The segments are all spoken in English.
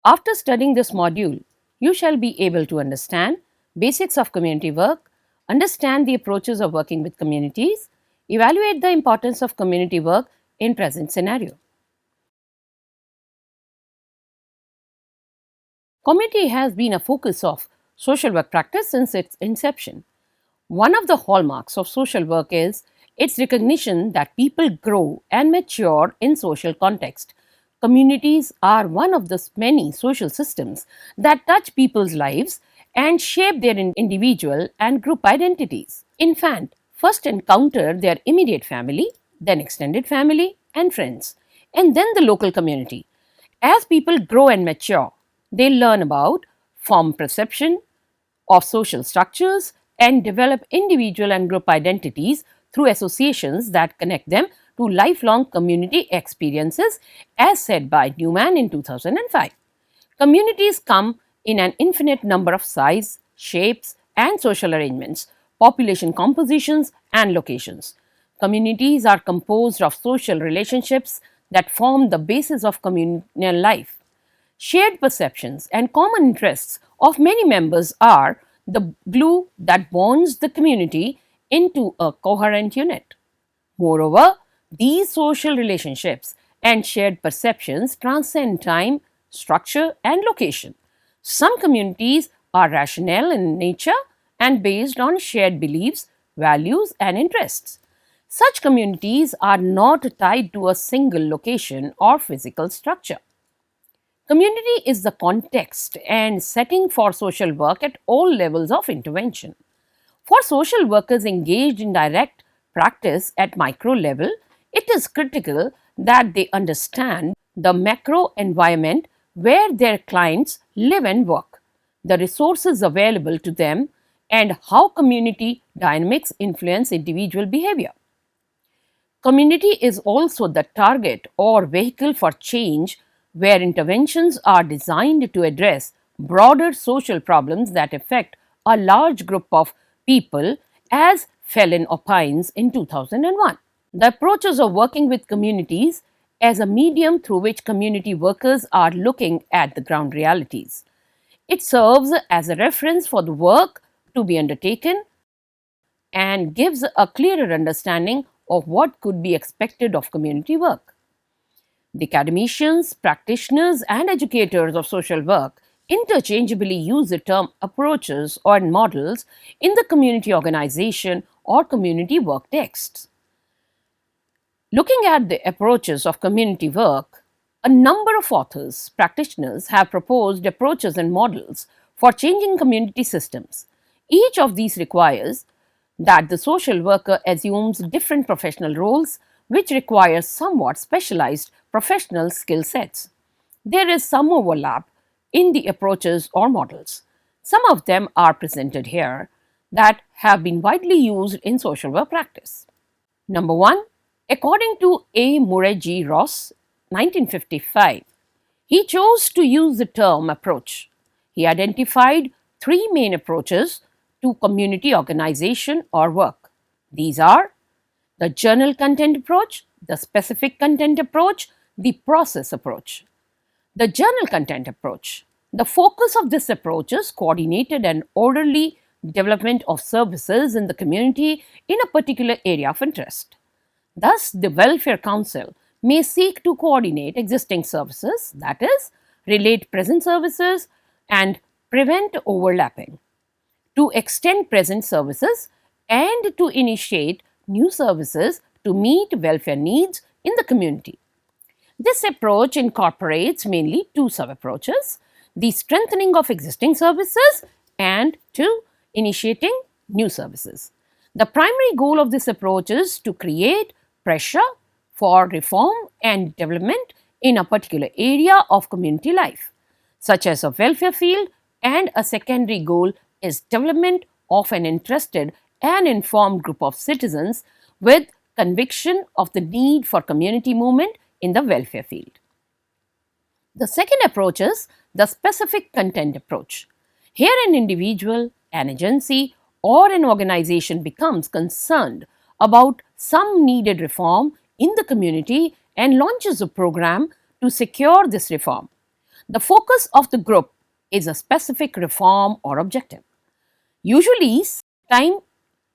After studying this module, you shall be able to understand basics of community work, understand the approaches of working with communities, evaluate the importance of community work in present scenario. Community has been a focus of social work practice since its inception. One of the hallmarks of social work is its recognition that people grow and mature in social context. Communities are one of the many social systems that touch people's lives and shape their individual and group identities. Infants first encounter their immediate family, then extended family and friends, and then the local community. As people grow and mature, they learn about form perception of social structures and develop individual and group identities through associations that connect them to lifelong community experiences, as said by Newman in 2005. Communities come in an infinite number of size, shapes, and social arrangements, population compositions, and locations. Communities are composed of social relationships that form the basis of communal life. Shared perceptions and common interests of many members are the glue that bonds the community into a coherent unit. Moreover, these social relationships and shared perceptions transcend time, structure, and location. Some communities are rational in nature and based on shared beliefs, values, and interests. Such communities are not tied to a single location or physical structure. Community is the context and setting for social work at all levels of intervention. For social workers engaged in direct practice at micro level, it is critical that they understand the macro environment where their clients live and work, the resources available to them, and how community dynamics influence individual behavior. Community is also the target or vehicle for change where interventions are designed to address broader social problems that affect a large group of people, as Fallon opines in 2001. The approaches of working with communities as a medium through which community workers are looking at the ground realities. It serves as a reference for the work to be undertaken and gives a clearer understanding of what could be expected of community work. The academicians, practitioners, and educators of social work interchangeably use the term approaches or models in the community organization or community work texts. Looking at the approaches of community work, a number of authors, practitioners have proposed approaches and models for changing community systems. Each of these requires that the social worker assumes different professional roles, which require somewhat specialized professional skill sets. There is some overlap in the approaches or models. Some of them are presented here that have been widely used in social work practice. Number one, according to A. Murray G. Ross, 1955, he chose to use the term approach. He identified three main approaches to community organization or work. These are the journal content approach, the specific content approach, the process approach. The journal content approach. The focus of this approach is coordinated and orderly development of services in the community in a particular area of interest. Thus, the Welfare Council may seek to coordinate existing services, that is, relate present services and prevent overlapping, to extend present services and to initiate new services to meet welfare needs in the community. This approach incorporates mainly two sub-approaches: the strengthening of existing services and two, initiating new services. The primary goal of this approach is to create pressure for reform and development in a particular area of community life, such as a welfare field, and a secondary goal is development of an interested and informed group of citizens with conviction of the need for community movement in the welfare field. The second approach is the specific content approach. Here, an individual, an agency, or an organization becomes concerned about some needed reform in the community and launches a program to secure this reform. The focus of the group is a specific reform or objective. Usually, time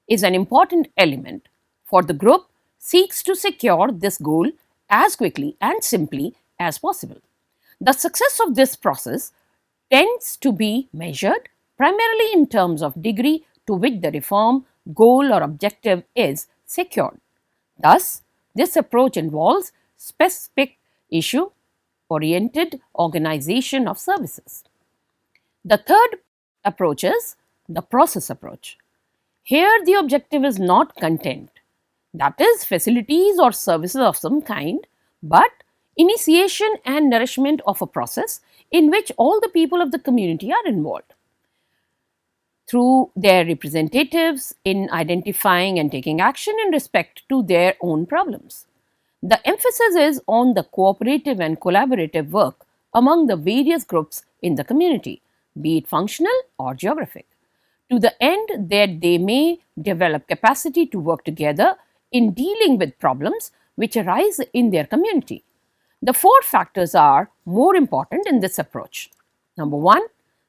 is an important element, for the group seeks to secure this goal as quickly and simply as possible. The success of this process tends to be measured primarily in terms of degree to which the reform goal or objective is secured. Thus, this approach involves specific issue oriented organization of services. The third approach is the process approach. Here, the objective is not content, that is, facilities or services of some kind, but initiation and nourishment of a process in which all the people of the community are involved through their representatives in identifying and taking action in respect to their own problems. The emphasis is on the cooperative and collaborative work among the various groups in the community, be it functional or geographic, to the end that they may develop capacity to work together in dealing with problems which arise in their community. The four factors are more important in this approach. Number one,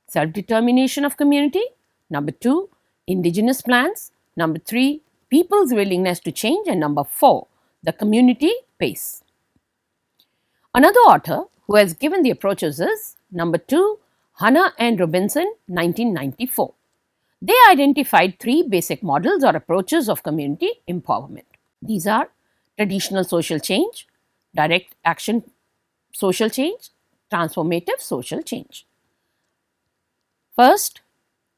self-determination of community. Number two, indigenous plans. Number three, people's willingness to change. And number four, the community pace. Another author who has given the approaches is number two, Hanna and Robinson, 1994. They identified three basic models or approaches of community empowerment. These are traditional social change, direct action social change, transformative social change. First,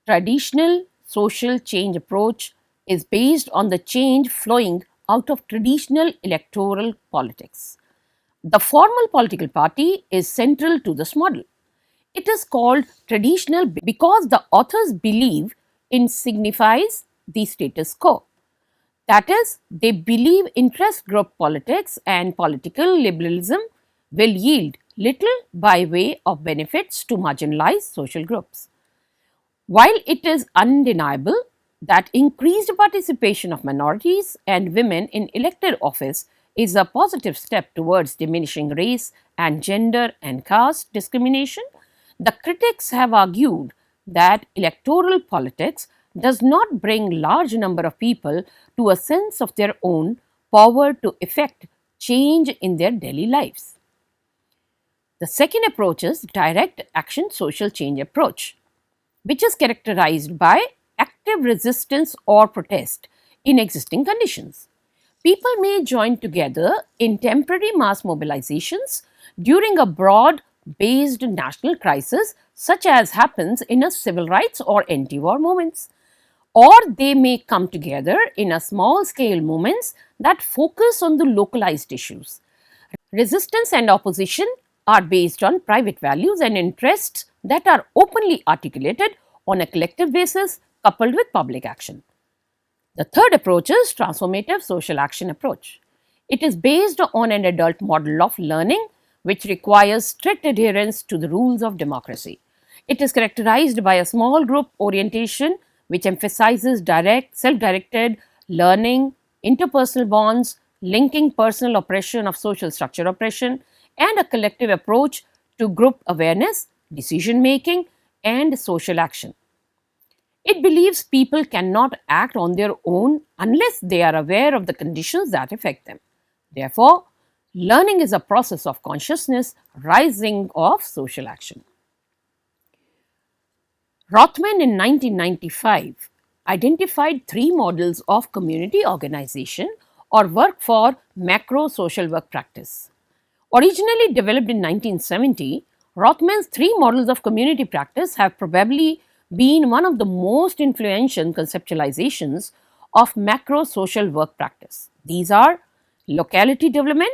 traditional social change approach is based on the change flowing out of traditional electoral politics. The formal political party is central to this model. It is called traditional because the authors believe it signifies the status quo. That is, they believe interest group politics and political liberalism will yield little by way of benefits to marginalized social groups. While it is undeniable that increased participation of minorities and women in elected office is a positive step towards diminishing race and gender and caste discrimination, the critics have argued that electoral politics does not bring large number of people to a sense of their own power to effect change in their daily lives. The second approach is direct action social change approach, which is characterized by active resistance or protest in existing conditions. People may join together in temporary mass mobilizations during a broad based national crisis, such as happens in a civil rights or anti-war movements, or they may come together in a small scale movements that focus on the localized issues. Resistance and opposition are based on private values and interests that are openly articulated on a collective basis coupled with public action. The third approach is transformative social action approach. It is based on an adult model of learning which requires strict adherence to the rules of democracy. It is characterized by a small group orientation which emphasizes direct, self-directed learning, interpersonal bonds, linking personal oppression of social structure oppression, and a collective approach to group awareness, decision making, and social action. It believes people cannot act on their own unless they are aware of the conditions that affect them. Therefore, learning is a process of consciousness rising of social action. Rothman in 1995 identified three models of community organization or work for macro social work practice. Originally developed in 1970, Rothman's three models of community practice have probably been one of the most influential conceptualizations of macro social work practice. These are locality development,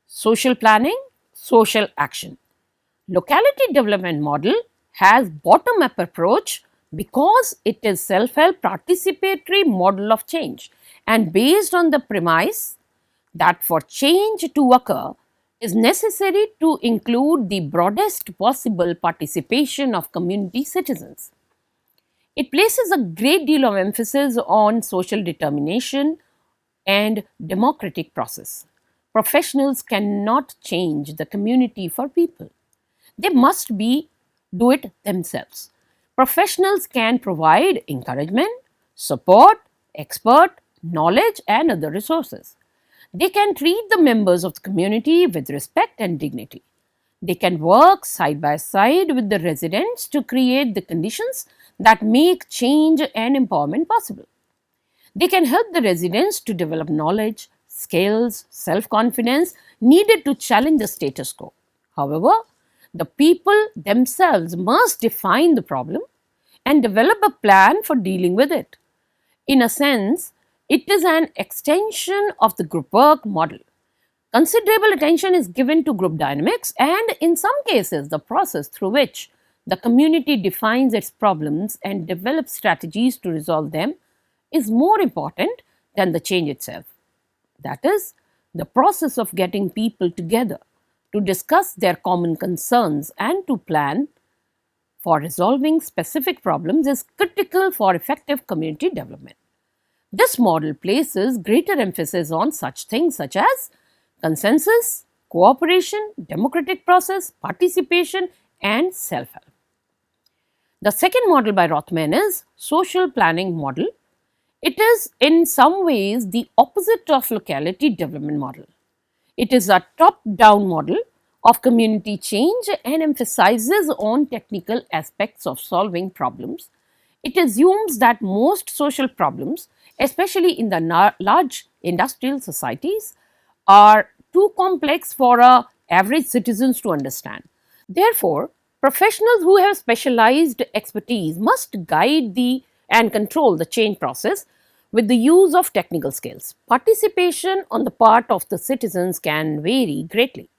social planning, social action. Locality development model has bottom-up approach because it is self-help participatory model of change and based on the premise that for change to occur is necessary to include the broadest possible participation of community citizens. It places a great deal of emphasis on social determination and democratic process. Professionals cannot change the community for people. They must be do it themselves. Professionals can provide encouragement, support, expert knowledge and other resources. They can treat the members of the community with respect and dignity. They can work side by side with the residents to create the conditions that make change and empowerment possible. They can help the residents to develop knowledge, skills, self confidence needed to challenge the status quo. However, the people themselves must define the problem and develop a plan for dealing with it. In a sense, it is an extension of the group work model. Considerable attention is given to group dynamics and, in some cases, the process through which the community defines its problems and develops strategies to resolve them is more important than the change itself. That is, the process of getting people together to discuss their common concerns and to plan for resolving specific problems is critical for effective community development. This model places greater emphasis on such things such as consensus, cooperation, democratic process, participation, and self help. The second model by Rothman is social planning model. It is in some ways the opposite of locality development model. It is a top down model of community change and emphasizes on technical aspects of solving problems. It assumes that most social problems, especially in the large industrial societies, are too complex for average citizens to understand. Therefore, professionals who have specialized expertise must guide the and control the change process with the use of technical skills. Participation on the part of the citizens can vary greatly,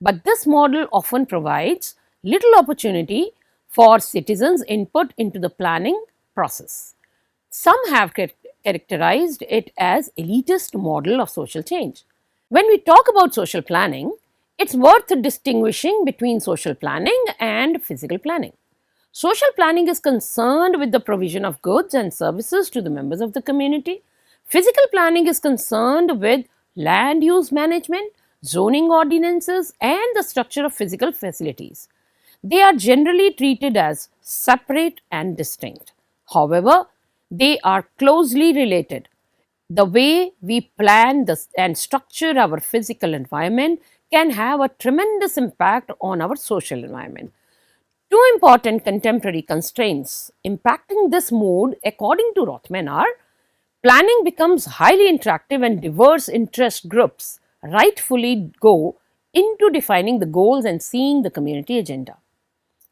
but this model often provides little opportunity for citizens' input into the planning process. Some have characterized it as elitist model of social change. When we talk about social planning, it's worth distinguishing between social planning and physical planning. Social planning is concerned with the provision of goods and services to the members of the community. Physical planning is concerned with land use management, zoning ordinances, and the structure of physical facilities. They are generally treated as separate and distinct. However, they are closely related. The way we plan and structure our physical environment can have a tremendous impact on our social environment. Two important contemporary constraints impacting this mode, according to Rothman, are planning becomes highly interactive and diverse interest groups rightfully go into defining the goals and seeing the community agenda.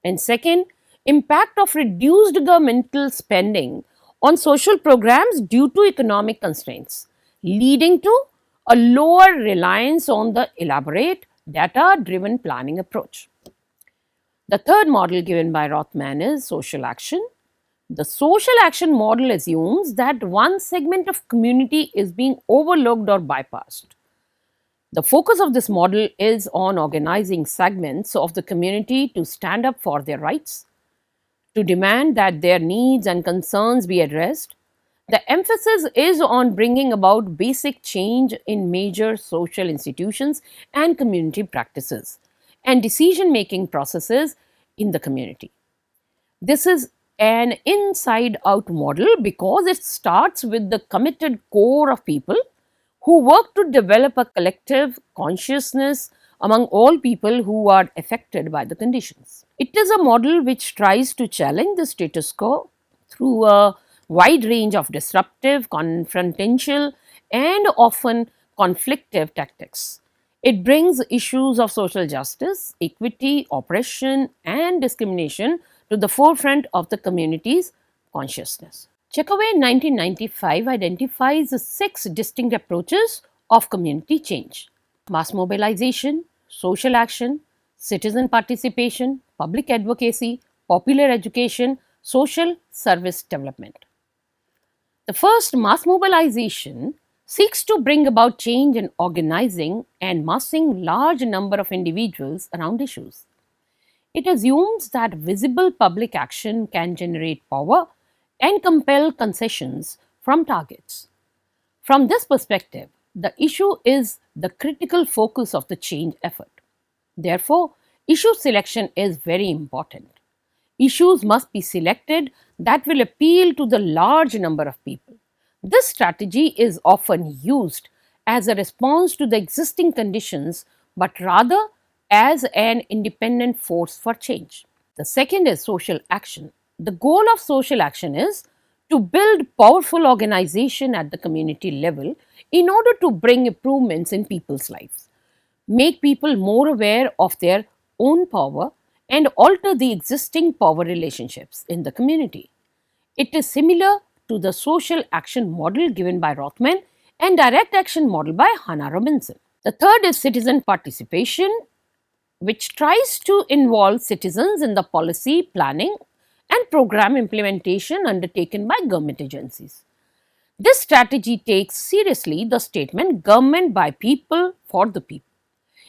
And second, impact of reduced governmental spending on social programs due to economic constraints, leading to a lower reliance on the elaborate data driven planning approach. The third model given by Rothman is social action. The social action model assumes that one segment of community is being overlooked or bypassed. The focus of this model is on organizing segments of the community to stand up for their rights, to demand that their needs and concerns be addressed. The emphasis is on bringing about basic change in major social institutions and community practices and decision making processes in the community. This is an inside out model because it starts with the committed core of people who work to develop a collective consciousness among all people who are affected by the conditions. It is a model which tries to challenge the status quo through a wide range of disruptive, confrontational, and often conflictive tactics. It brings issues of social justice, equity, oppression, and discrimination to the forefront of the community's consciousness. Checkaway 1995 identifies 6 distinct approaches of community change: mass mobilization, social action, citizen participation, public advocacy, popular education, social service development. The first, mass mobilization, seeks to bring about change in organizing and massing large number of individuals around issues. It assumes that visible public action can generate power and compel concessions from targets. From this perspective, the issue is the critical focus of the change effort. Therefore, Issue selection is very important. Issues must be selected that will appeal to the large number of people. This strategy is often used as a response to the existing conditions, but rather as an independent force for change. The second is social action. The goal of social action is to build powerful organization at the community level in order to bring improvements in people's lives, make people more aware of their own power, and alter the existing power relationships in the community. It is similar to the social action model given by Rothman and direct action model by Hannah Robinson. The third is citizen participation, which tries to involve citizens in the policy planning and program implementation undertaken by government agencies. This strategy takes seriously the statement government by people for the people.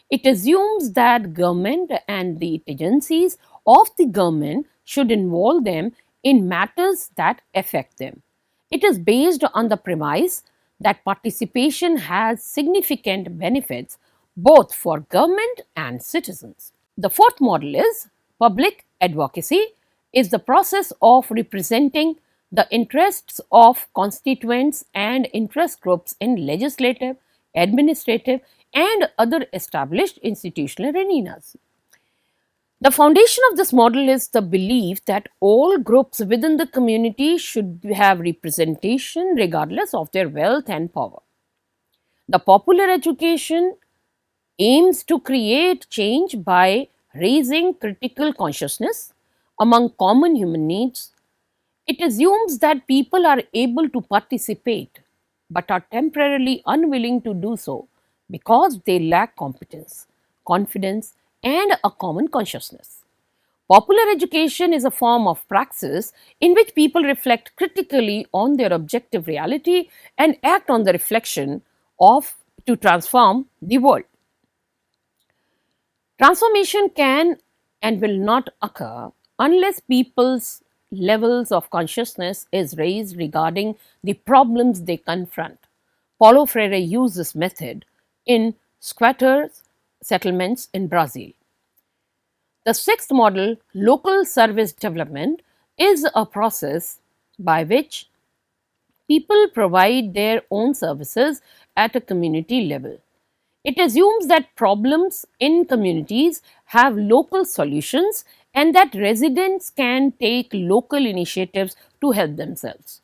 It assumes that government and the agencies of the government should involve them in matters that affect them. It is based on the premise that participation has significant benefits both for government and citizens. The fourth model is public advocacy is the process of representing the interests of constituents and interest groups in legislative, administrative, and other established institutional arenas. The foundation of this model is the belief that all groups within the community should have representation regardless of their wealth and power. The popular education aims to create change by raising critical consciousness among common human needs. It assumes that people are able to participate but are temporarily unwilling to do so because they lack competence, confidence, and a common consciousness. Popular education is a form of praxis in which people reflect critically on their objective reality and act on the reflection of to transform the world. Transformation can and will not occur unless people's levels of consciousness is raised regarding the problems they confront. Paulo Freire used this method in squatters' settlements in Brazil. The sixth model, local service development, is a process by which people provide their own services at a community level. It assumes that problems in communities have local solutions and that residents can take local initiatives to help themselves.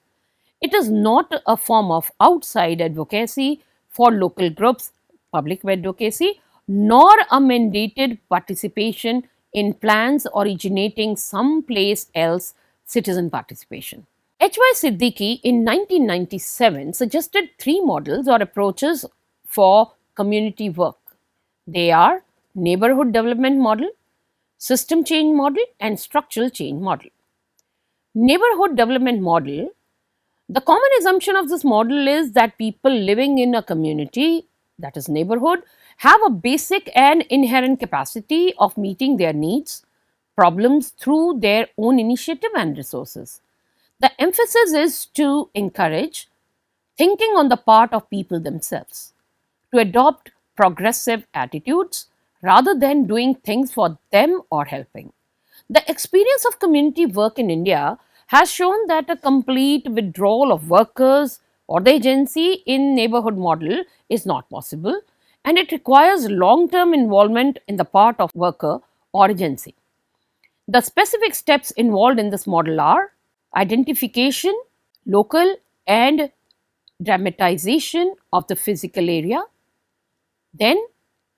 It is not a form of outside advocacy for local groups, public advocacy, nor a mandated participation in plans originating someplace else, citizen participation. H.Y. Siddiqui in 1997 suggested three models or approaches for community work. They are neighborhood development model, system change model, and structural change model. Neighborhood development model, the common assumption of this model is that people living in a community, that is neighborhood, have a basic and inherent capacity of meeting their needs, problems through their own initiative and resources. The emphasis is to encourage thinking on the part of people themselves, to adopt progressive attitudes rather than doing things for them or helping. The experience of community work in India has shown that a complete withdrawal of workers or the agency in neighborhood model is not possible, and it requires long-term involvement in the part of worker or agency. The specific steps involved in this model are identification, local and dramatization of the physical area, then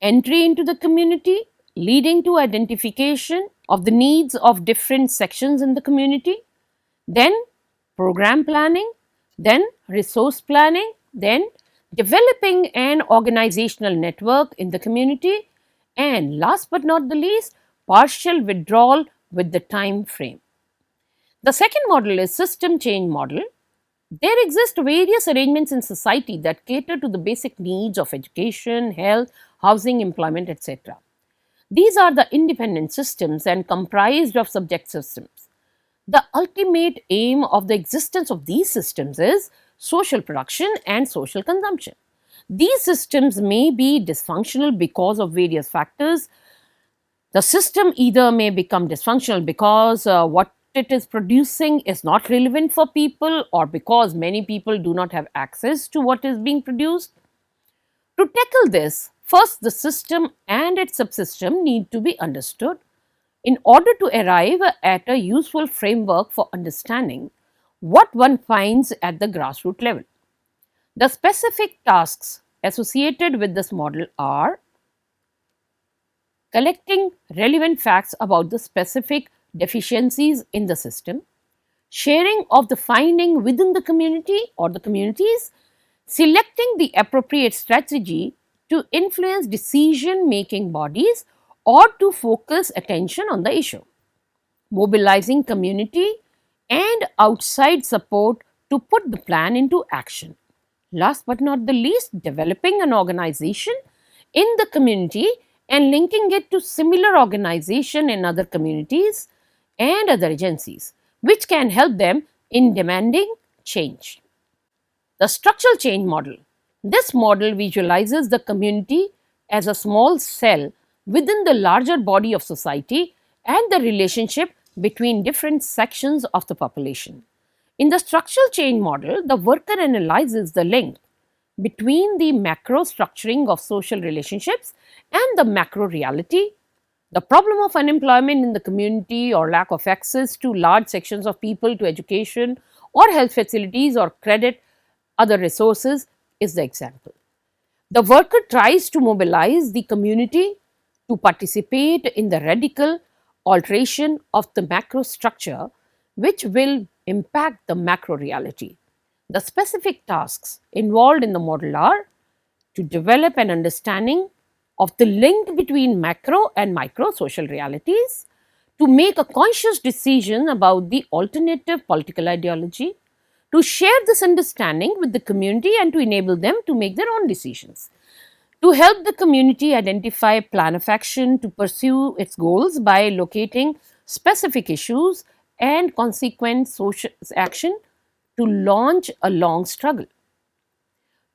entry into the community leading to identification of the needs of different sections in the community, then program planning, then resource planning, then developing an organizational network in the community, and last but not the least, partial withdrawal with the time frame. The second model is system change model. There exist various arrangements in society that cater to the basic needs of education, health, housing, employment, etc. These are the independent systems and comprised of subject systems. The ultimate aim of the existence of these systems is social production and social consumption. These systems may be dysfunctional because of various factors The system either may become dysfunctional because what it is producing is not relevant for people, or because many people do not have access to what is being produced. To tackle this, first the system and its subsystem need to be understood in order to arrive at a useful framework for understanding what one finds at the grassroots level. The specific tasks associated with this model are collecting relevant facts about the specific deficiencies in the system, sharing of the finding within the community or the communities, selecting the appropriate strategy to influence decision making bodies or to focus attention on the issue, mobilizing community and outside support to put the plan into action. Last but not the least, developing an organization in the community and linking it to similar organization in other communities and other agencies, which can help them in demanding change. The structural change model. This model visualizes the community as a small cell within the larger body of society and the relationship between different sections of the population. In the structural change model, the worker analyzes the link between the macro structuring of social relationships and the macro reality. The problem of unemployment in the community or lack of access to large sections of people to education or health facilities or credit other resources is the example. The worker tries to mobilize the community to participate in the radical alteration of the macro structure, which will impact the macro reality. The specific tasks involved in the model are to develop an understanding of the link between macro and micro social realities, to make a conscious decision about the alternative political ideology, to share this understanding with the community and to enable them to make their own decisions, to help the community identify plan of action to pursue its goals by locating specific issues and consequent social action to launch a long struggle,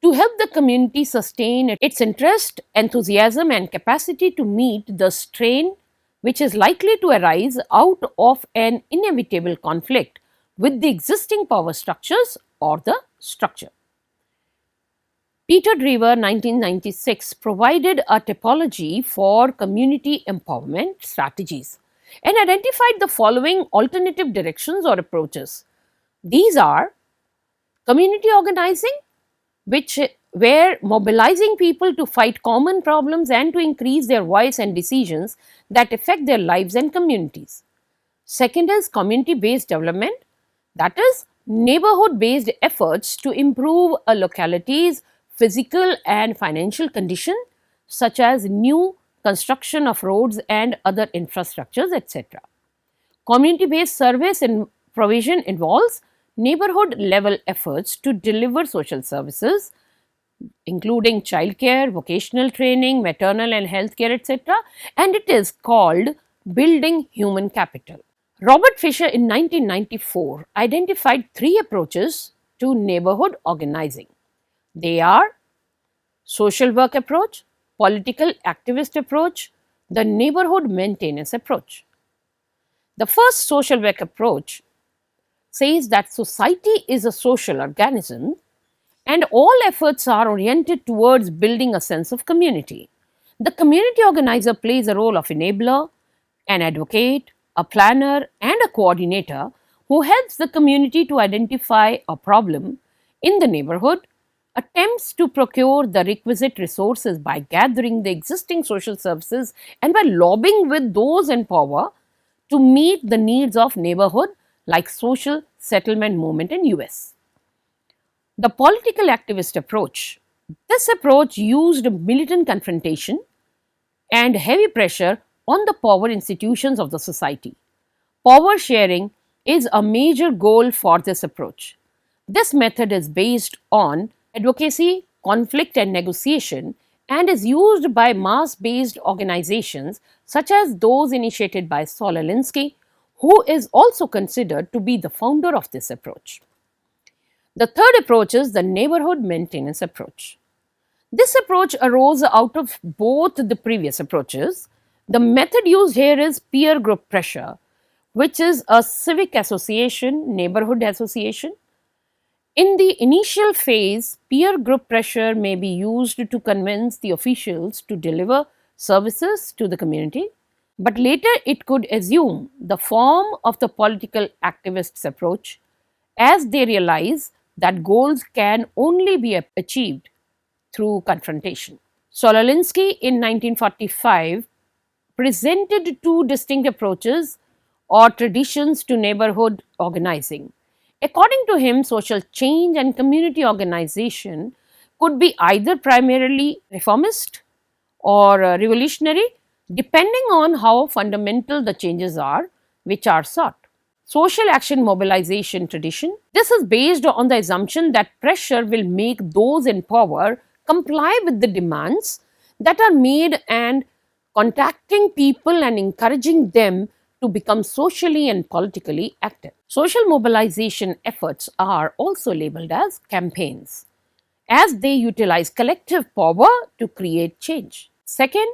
to help the community sustain its interest, enthusiasm, and capacity to meet the strain which is likely to arise out of an inevitable conflict with the existing power structures or the structure. Peter Drever, 1996, provided a typology for community empowerment strategies and identified the following alternative directions or approaches. These are community organizing, which where mobilizing people to fight common problems and to increase their voice and decisions that affect their lives and communities. Second is community based development, that is neighborhood based efforts to improve a locality's physical and financial condition, such as new construction of roads and other infrastructures, etc. Community based service and provision involves neighborhood level efforts to deliver social services, including childcare, vocational training, maternal and health care, etc. And it is called building human capital. Robert Fisher in 1994 identified three approaches to neighborhood organizing. They are social work approach, political activist approach, the neighborhood maintenance approach. The first social work approach says that society is a social organism and all efforts are oriented towards building a sense of community. The community organizer plays a role of enabler, an advocate, a planner, and a coordinator who helps the community to identify a problem in the neighborhood, attempts to procure the requisite resources by gathering the existing social services and by lobbying with those in power to meet the needs of neighborhood like social settlement movement in US. The political activist approach. This approach used militant confrontation and heavy pressure on the power institutions of the society. Power sharing is a major goal for this approach. This method is based on advocacy, conflict, and negotiation and is used by mass based organizations such as those initiated by Saul Alinsky, who is also considered to be the founder of this approach. The third approach is the neighborhood maintenance approach. This approach arose out of both the previous approaches, The method used here is peer group pressure, which is a civic association, neighborhood association. In the initial phase, peer group pressure may be used to convince the officials to deliver services to the community, but later it could assume the form of the political activists' approach as they realize that goals can only be achieved through confrontation. Sololinsky in 1945 presented two distinct approaches or traditions to neighborhood organizing. According to him, social change and community organization could be either primarily reformist or revolutionary, depending on how fundamental the changes are which are sought. Social action mobilization tradition. This is based on the assumption that pressure will make those in power comply with the demands that are made and contacting people and encouraging them to become socially and politically active. Social mobilization efforts are also labeled as campaigns, as they utilize collective power to create change. Second,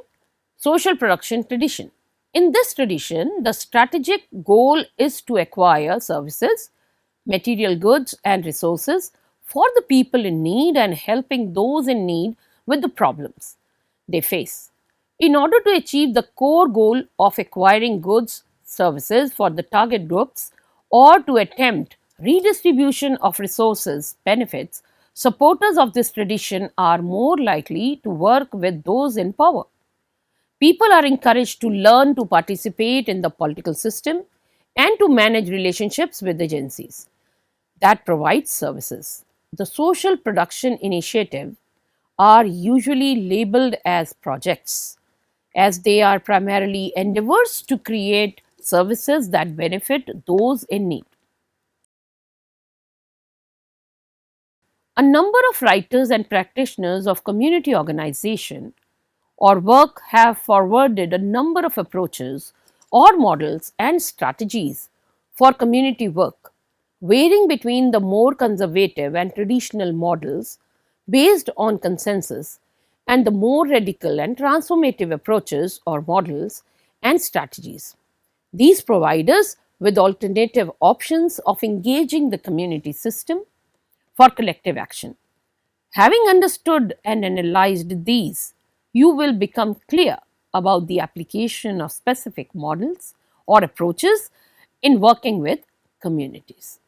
social production tradition. In this tradition, the strategic goal is to acquire services, material goods, and resources for the people in need and helping those in need with the problems they face. In order to achieve the core goal of acquiring goods, services for the target groups, or to attempt redistribution of resources, benefits, supporters of this tradition are more likely to work with those in power. People are encouraged to learn to participate in the political system and to manage relationships with agencies that provide services. The social production initiative are usually labeled as projects, as they are primarily endeavors to create services that benefit those in need. A number of writers and practitioners of community organization or work have forwarded a number of approaches or models and strategies for community work, varying between the more conservative and traditional models based on consensus and the more radical and transformative approaches or models and strategies. These provide us with alternative options of engaging the community system for collective action. Having understood and analyzed these, you will become clear about the application of specific models or approaches in working with communities.